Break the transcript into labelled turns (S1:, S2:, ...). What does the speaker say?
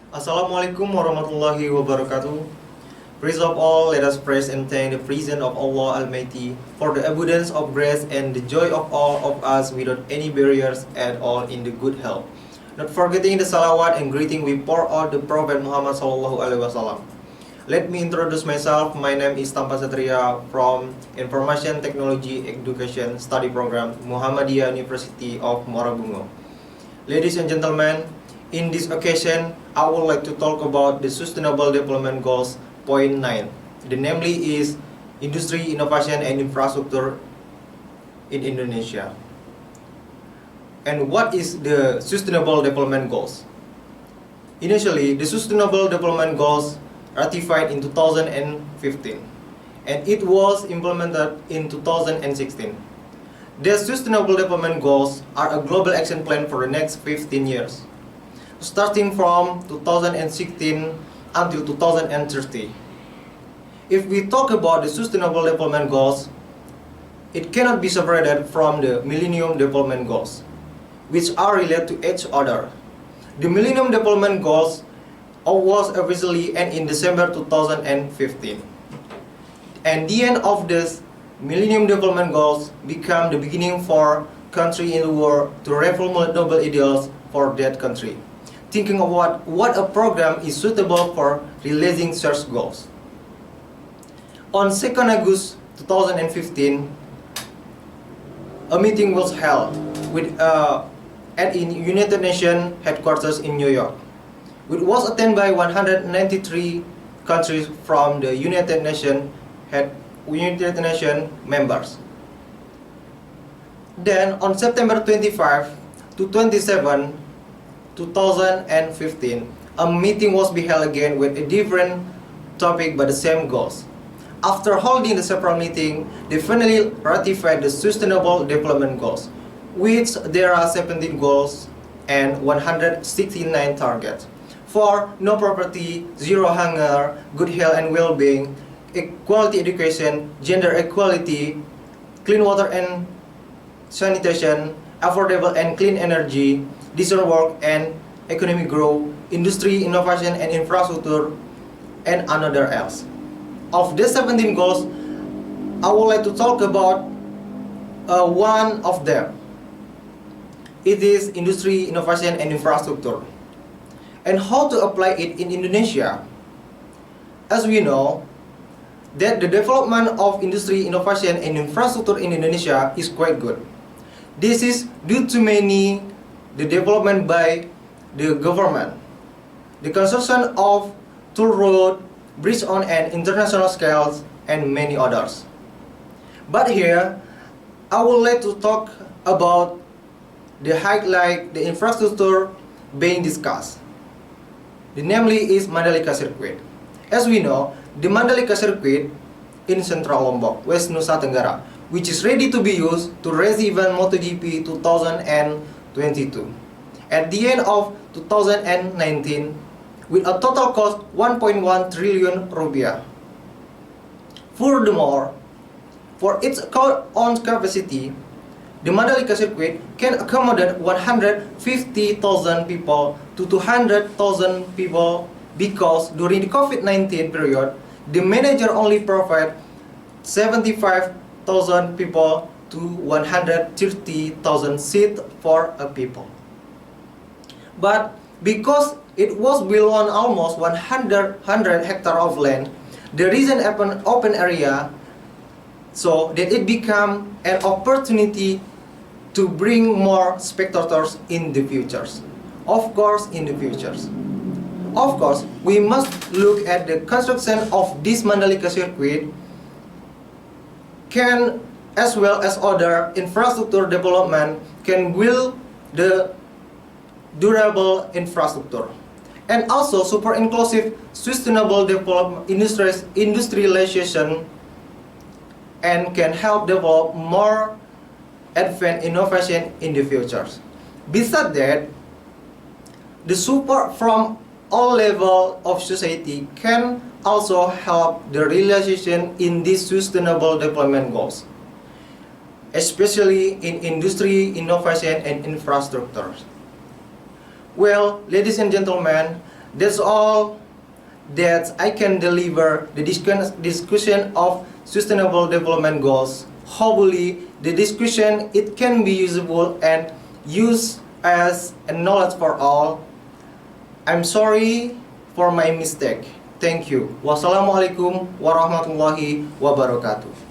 S1: Assalamualaikum warahmatullahi wabarakatuh. First of all, let us praise and thank the presence of Allah Almighty for the abundance of grace and the joy of all of us without any barriers at all in the good health. Not forgetting the salawat and greeting we pour out the Prophet Muhammad Sallallahu Alaihi Wasallam. Let me introduce myself. My name is Tampa Satria from Information Technology Education Study Program, Muhammadiyah University of Morabungo. Ladies and gentlemen, in this occasion, I would like to talk about the Sustainable Development Goals point 9. The namely is Industry, Innovation and Infrastructure in Indonesia. And what is the Sustainable Development Goals? Initially, the Sustainable Development Goals ratified in 2015 and it was implemented in 2016. The Sustainable Development Goals are a global action plan for the next 15 years, starting from 2016 until 2030. If we talk about the Sustainable Development Goals, it cannot be separated from the Millennium Development Goals, which are related to each other. The Millennium Development Goals was officially end in December 2015. And the end of this Millennium Development Goals become the beginning for country in the world to reformulate noble ideals for that country, thinking of what a program is suitable for realizing such goals. On 2nd August 2015, a meeting was held at United Nations headquarters in New York. It was attended by 193 countries from the United Nations members. Then on September 25 to 27, 2015, a meeting was held again with a different topic but the same goals. After holding the separate meeting, they finally ratified the Sustainable Development Goals, which there are 17 goals and 169 targets for no poverty, zero hunger, good health and well-being, equality education, gender equality, clean water and sanitation, affordable and clean energy, decent work and economic growth, industry, innovation and infrastructure, and another else. Of these 17 goals, I would like to talk about one of them. It is industry, innovation and infrastructure. And how to apply it in Indonesia? As we know, that the development of industry, innovation and infrastructure in Indonesia is quite good. This is due to the development by the government, the construction of toll road, bridge on an international scales, and many others. But here, I would like to talk about the highlight, the infrastructure being discussed. The namely is Mandalika Circuit. As we know, the Mandalika Circuit in Central Lombok, West Nusa Tenggara, which is ready to be used to race event MotoGP 2022 at the end of 2019 with a total cost 1.1 trillion rupiah. Furthermore, for its own capacity, the Mandalika Circuit can accommodate 150,000 people to 200,000 people because during the COVID-19 period, the manager only provide 75,000 people to 130,000 seats for a people. But because it was built on almost 100 hectares of land, there is an open area so that it become an opportunity to bring more spectators in the futures. Of course, we must look at the construction of this Mandalika Circuit can, as well as other infrastructure development, can build the durable infrastructure and also super inclusive sustainable development industrialization and can help develop more advanced innovation in the future. Besides that, the support from all levels of society can also help the realization in these sustainable development goals, especially in industry, innovation, and infrastructure. Well, ladies and gentlemen, That's all that I can deliver the discussion of sustainable development goals. Hopefully, the discussion it can be usable and used as a knowledge for all. I'm sorry for my mistake. Thank you. Wassalamualaikum warahmatullahi wabarakatuh.